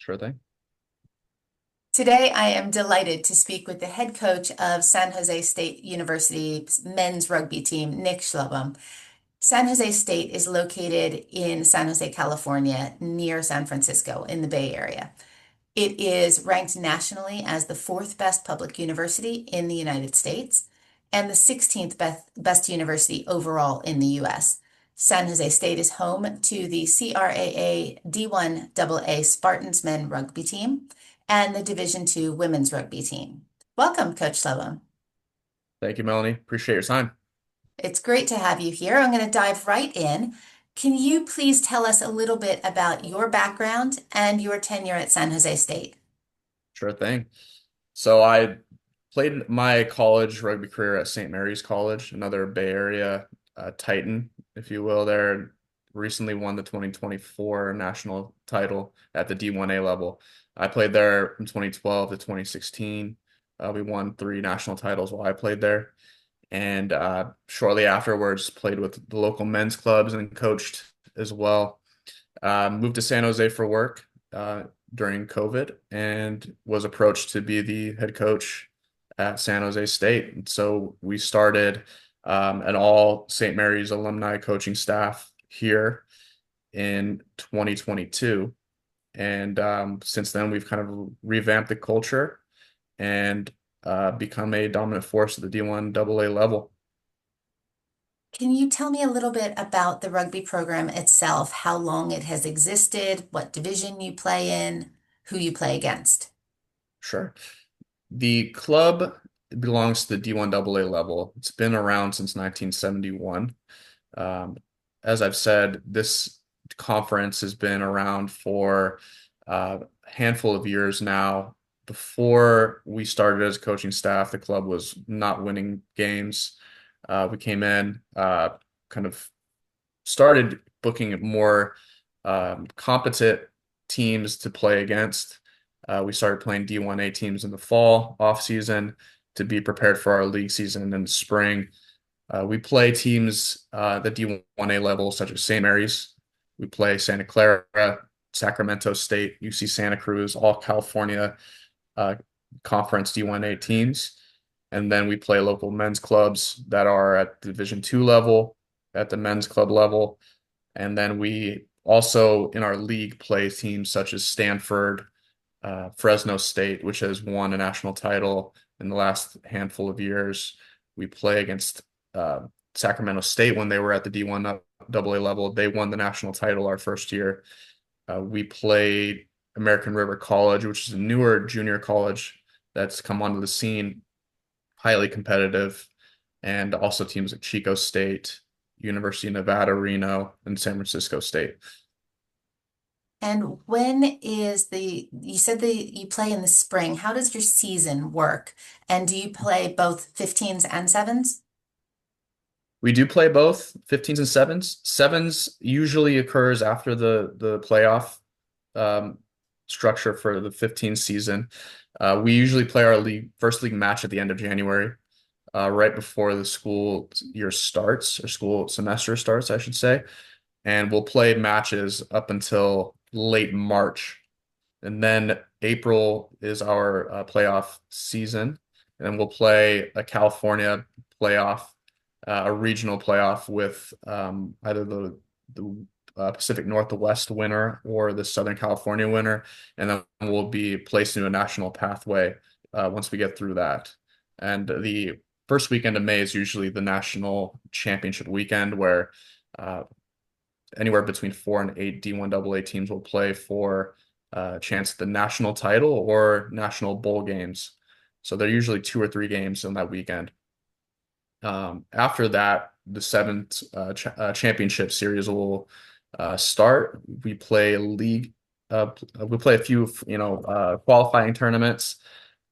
Sure thing. Today, I am delighted to speak with the head coach of San Jose State University's men's rugby team, Nick Schlobohm. San Jose State is located in San Jose, California, near San Francisco in the Bay Area. It is ranked nationally as the fourth best public university in the United States and the 16th best university overall in the US. San Jose State is home to the CRAA D1 AA Spartans men rugby team and the Division II women's rugby team. Welcome, Coach Slowum. Thank you, Melanie. Appreciate your time. It's great to have you here. I'm going to dive right in. Can you please tell us a little bit about your background and your tenure at San Jose State? Sure thing. So I played my college rugby career at St. Mary's College, another Bay Area Titan, if you will. There recently won the 2024 national title at the D1A level. I played there from 2012 to 2016. We won three national titles while I played there. And shortly afterwards, played with the local men's clubs and coached as well. Moved to San Jose for work during COVID and was approached to be the head coach at San Jose State. And so we started an all St. Mary's alumni coaching staff here in 2022. And since then, we've kind of revamped the culture and become a dominant force at the D1 AA level. Can you tell me a little bit about the rugby program itself, how long it has existed, what division you play in, who you play against? Sure. The club belongs to the D1 AA level. It's been around since 1971. Um, as I've said, this conference has been around for a handful of years now. Before we started as a coaching staff, the club was not winning games. We came in, kind of started booking more competent teams to play against. We started playing D1A teams in the fall off season to be prepared for our league season in the spring. We play teams the D1A level, such as St. Mary's. We play Santa Clara, Sacramento State, UC Santa Cruz, all California uh, Conference D1A teams. And then we play local men's clubs that are at Division two level, at the men's club level. And then we also in our league play teams such as Stanford, Fresno State, which has won a national title in the last handful of years. We play against Sacramento State when they were at the D1 AA level. They won the national title our first year. We played American River College, which is a newer junior college that's come onto the scene, highly competitive, and also teams like Chico State, University of Nevada, Reno, and San Francisco State. And when is you said that you play in the spring. How does your season work? And do you play both 15s and sevens? We do play both 15s and sevens. Sevens usually occurs after the playoff um, structure for the 15 season. We usually play our league first league match at the end of January, right before the school year starts or school semester starts, I should say. And we'll play matches up until late March. And then April is our playoff season. And then we'll play a California playoff, a regional playoff with either the Pacific Northwest winner or the Southern California winner. And then we'll be placed into a national pathway once we get through that. And the first weekend of May is usually the national championship weekend where uh, anywhere between four and eight D1 AA teams will play for a chance at the national title or national bowl games. So they're usually two or three games in that weekend. After that, the seventh championship series will start. We play a league. We play a few, qualifying tournaments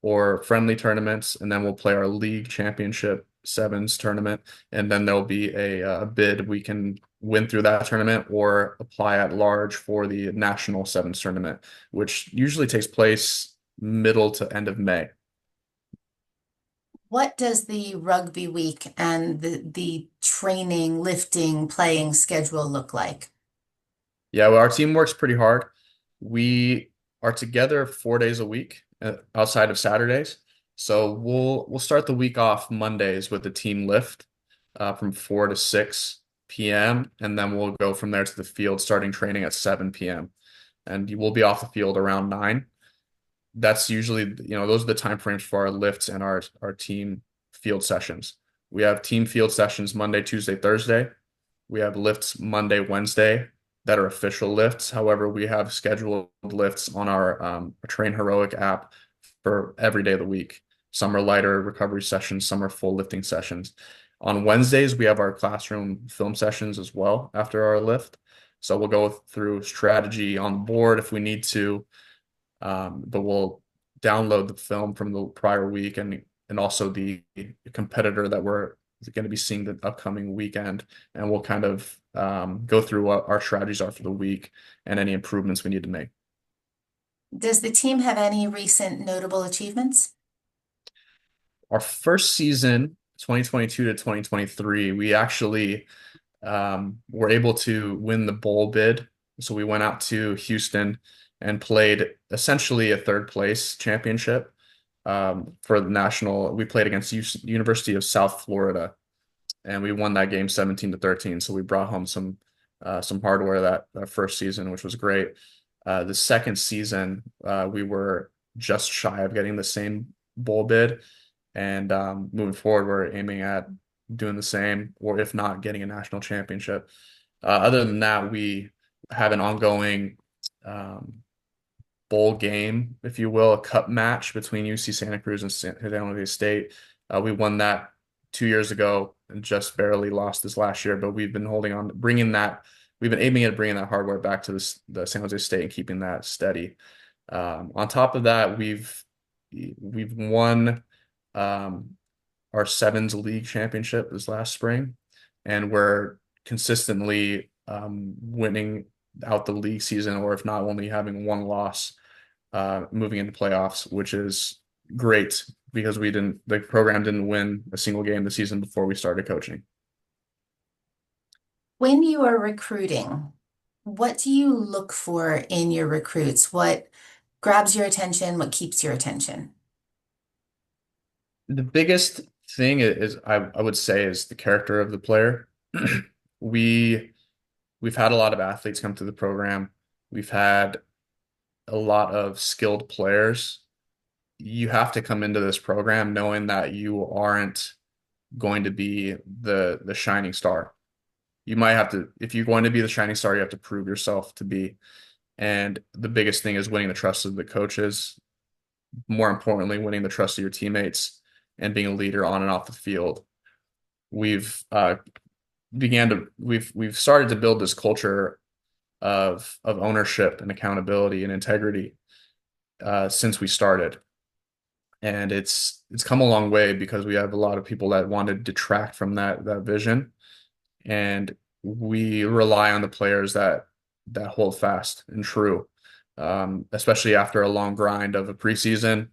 or friendly tournaments, and then we'll play our league championship sevens tournament, and then there'll be a bid we can win through that tournament or apply at large for the national sevens tournament, which usually takes place middle to end of May. What does the rugby week and the training, lifting, playing schedule look like? Yeah, well, our team works pretty hard. We are together 4 days a week outside of Saturdays. So we'll start the week off Mondays with the team lift from 4 to 6 p.m. and then we'll go from there to the field starting training at 7 p.m. and we'll be off the field around 9. That's usually, those are the time frames for our lifts and our team field sessions. We have team field sessions Monday, Tuesday, Thursday. We have lifts Monday, Wednesday that are official lifts. However, we have scheduled lifts on our Train Heroic app for every day of the week. Some are lighter recovery sessions, some are full lifting sessions. On Wednesdays, we have our classroom film sessions as well after our lift. So we'll go through strategy on the board if we need to, but we'll download the film from the prior week and also the competitor that we're going to be seeing the upcoming weekend, and we'll kind of go through what our strategies are for the week and any improvements we need to make. Does the team have any recent notable achievements? Our first season, 2022 to 2023, we actually were able to win the bowl bid. So we went out to Houston and played essentially a third place championship for the national. We played against University of South Florida, and we won that game 17-13. So we brought home some hardware that first season, which was great. The second season, we were just shy of getting the same bowl bid, and moving forward, we're aiming at doing the same, or if not, getting a national championship. Other than that, we have an ongoing bowl game, if you will, a cup match between UC Santa Cruz and San Jose State. We won that 2 years ago and just barely lost this last year, but we've been holding on, bringing that. We've been aiming at bringing that hardware back to the San Jose State and keeping that steady. On top of that, we've won um, our sevens league championship this last spring, and we're consistently winning out the league season, or if not, only having one loss moving into playoffs, which is great because the program didn't win a single game the season before we started coaching. When you are recruiting, what do you look for in your recruits? What grabs your attention? What keeps your attention? The biggest thing is I would say is the character of the player. We we've had a lot of athletes come through the program. We've had a lot of skilled players. You have to come into this program knowing that you aren't going to be the shining star. You might have to, if you're going to be the shining star, you have to prove yourself to be. And the biggest thing is winning the trust of the coaches. More importantly, winning the trust of your teammates and being a leader on and off the field. We've we've started to build this culture of ownership and accountability and integrity since we started. And it's come a long way because we have a lot of people that want to detract from that vision, and we rely on the players that hold fast and true, especially after a long grind of a preseason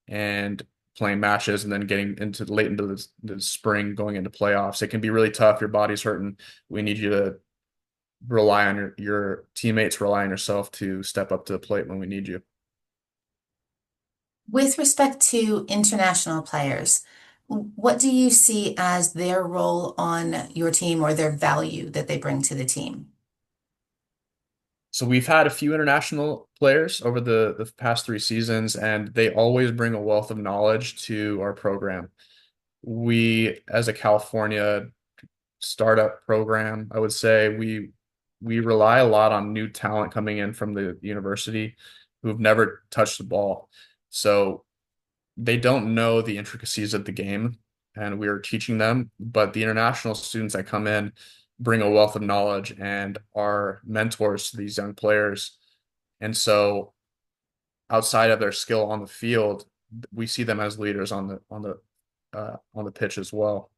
and playing matches and then getting into late into the spring, going into playoffs. It can be really tough. Your body's hurting. We need you to rely on your teammates, rely on yourself to step up to the plate when we need you. With respect to international players, what do you see as their role on your team or their value that they bring to the team? So we've had a few international players over the past 3 seasons, and they always bring a wealth of knowledge to our program. We, as a California startup program, I would say we rely a lot on new talent coming in from the university who've never touched the ball. So they don't know the intricacies of the game, and we are teaching them. But the international students that come in bring a wealth of knowledge and are mentors to these young players. And so outside of their skill on the field, we see them as leaders on the pitch as well.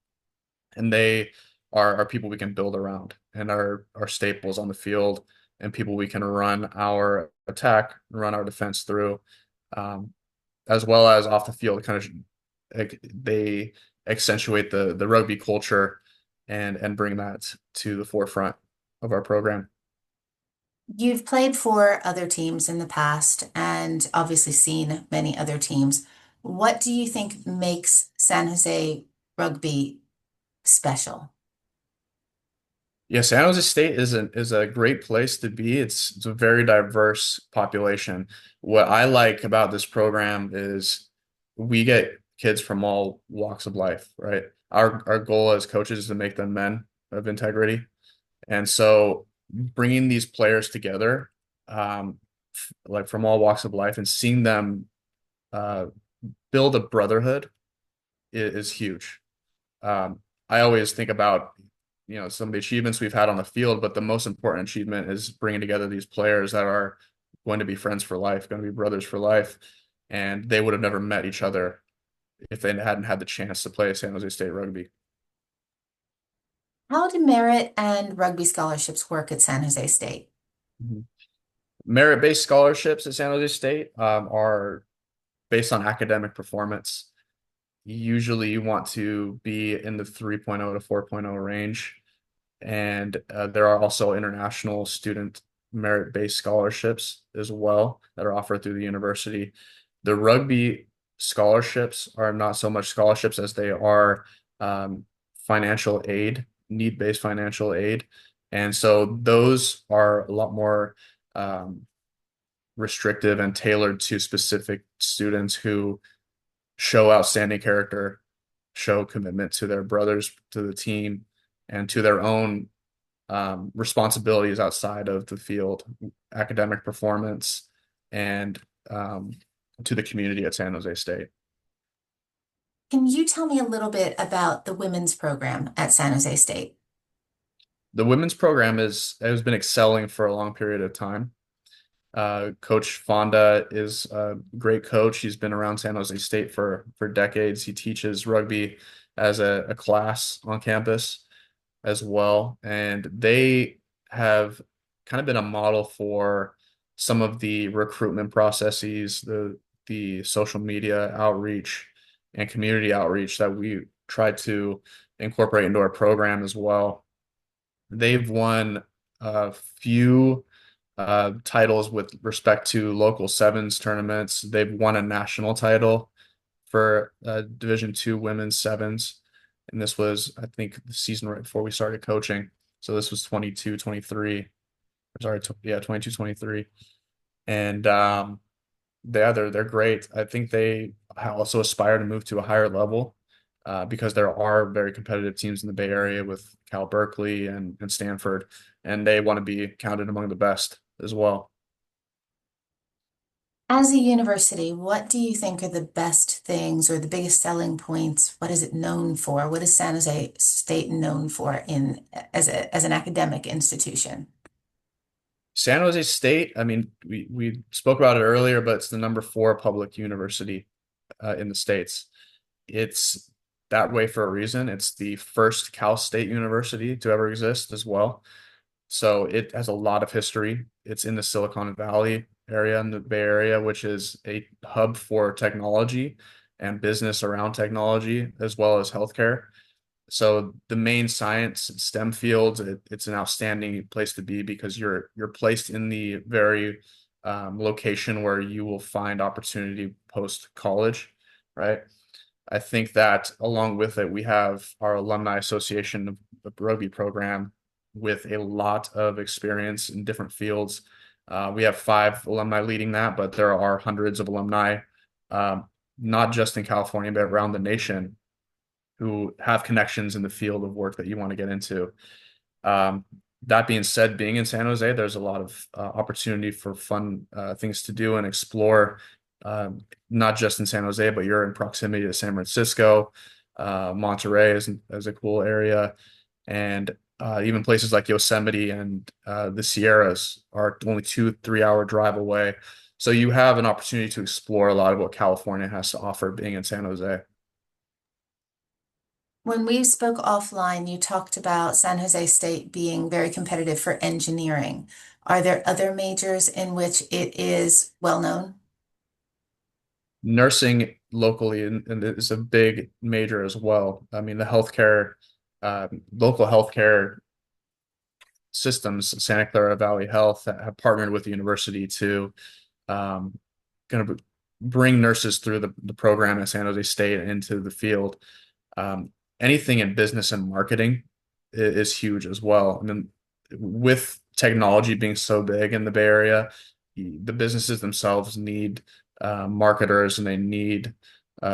And they are people we can build around and are staples on the field and people we can run our attack, run our defense through. Um, as well as off the field, kind of they accentuate the rugby culture and bring that to the forefront of our program. You've played for other teams in the past and obviously seen many other teams. What do you think makes San Jose rugby special? Yeah, San Jose State is a great place to be. It's a very diverse population. What I like about this program is we get kids from all walks of life, right? Our goal as coaches is to make them men of integrity. And so bringing these players together, like from all walks of life and seeing them uh, build a brotherhood is huge. I always think about, some of the achievements we've had on the field, but the most important achievement is bringing together these players that are going to be friends for life, going to be brothers for life, and they would have never met each other if they hadn't had the chance to play San Jose State rugby. How do merit and rugby scholarships work at San Jose State? Mhm. Merit-based scholarships at San Jose State are based on academic performance. Usually, you want to be in the 3.0 to 4.0 range. And there are also international student merit-based scholarships as well that are offered through the university. The rugby scholarships are not so much scholarships as they are financial aid, need-based financial aid. And so those are a lot more um, restrictive and tailored to specific students who show outstanding character, show commitment to their brothers, to the team, and to their own responsibilities outside of the field, academic performance, and um, to the community at San Jose State. Can you tell me a little bit about the women's program at San Jose State? The women's program has been excelling for a long period of time. Coach Fonda is a great coach. He's been around San Jose State for decades. He teaches rugby as a class on campus as well. And they have kind of been a model for some of the recruitment processes, the social media outreach and community outreach that we try to incorporate into our program as well. They've won a few titles with respect to local sevens tournaments. They've won a national title for Division II women's sevens. And this was, I think, the season right before we started coaching. So this was 22, 23. Sorry, yeah, 22, 23. And they're great. I think they also aspire to move to a higher level because there are very competitive teams in the Bay Area with Cal Berkeley and Stanford, and they want to be counted among the best as well. As a university, what do you think are the best things or the biggest selling points? What is it known for? What is San Jose State known for in as an academic institution? San Jose State, I mean, we spoke about it earlier, but it's the number 4 public university in the States. It's that way for a reason. It's the first Cal State University to ever exist as well. So it has a lot of history. It's in the Silicon Valley area in the Bay Area, which is a hub for technology and business around technology, as well as healthcare. So the main science STEM fields, it's an outstanding place to be because you're placed in the very location where you will find opportunity post college, right? I think that along with it, we have our alumni association of the rugby program with a lot of experience in different fields. We have 5 alumni leading that, but there are hundreds of alumni, um, not just in California, but around the nation who have connections in the field of work that you want to get into. Um, that being said, being in San Jose, there's a lot of opportunity for fun things to do and explore, not just in San Jose, but you're in proximity to San Francisco. Monterey is a cool area. And even places like Yosemite and the Sierras are only 2, 3 hour drive away. So you have an opportunity to explore a lot of what California has to offer being in San Jose. When we spoke offline, you talked about San Jose State being very competitive for engineering. Are there other majors in which it is well known? Nursing locally and is a big major as well. I mean, the healthcare, local healthcare systems, Santa Clara Valley Health, that have partnered with the university to um, kind of bring nurses through the program at San Jose State into the field. Um, Anything in business and marketing is huge as well. I mean, with technology being so big in the Bay Area, the businesses themselves need marketers, and they need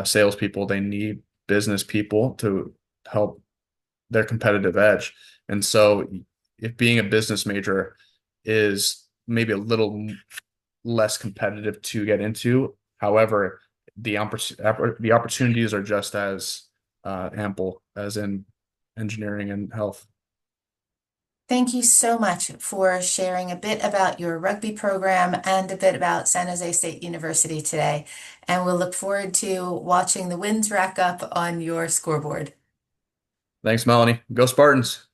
salespeople. They need business people to help their competitive edge. And so, if being a business major is maybe a little less competitive to get into, however, the opportunities are just as ample as in engineering and health. Thank you so much for sharing a bit about your rugby program and a bit about San Jose State University today. And we'll look forward to watching the wins rack up on your scoreboard. Thanks, Melanie. Go Spartans.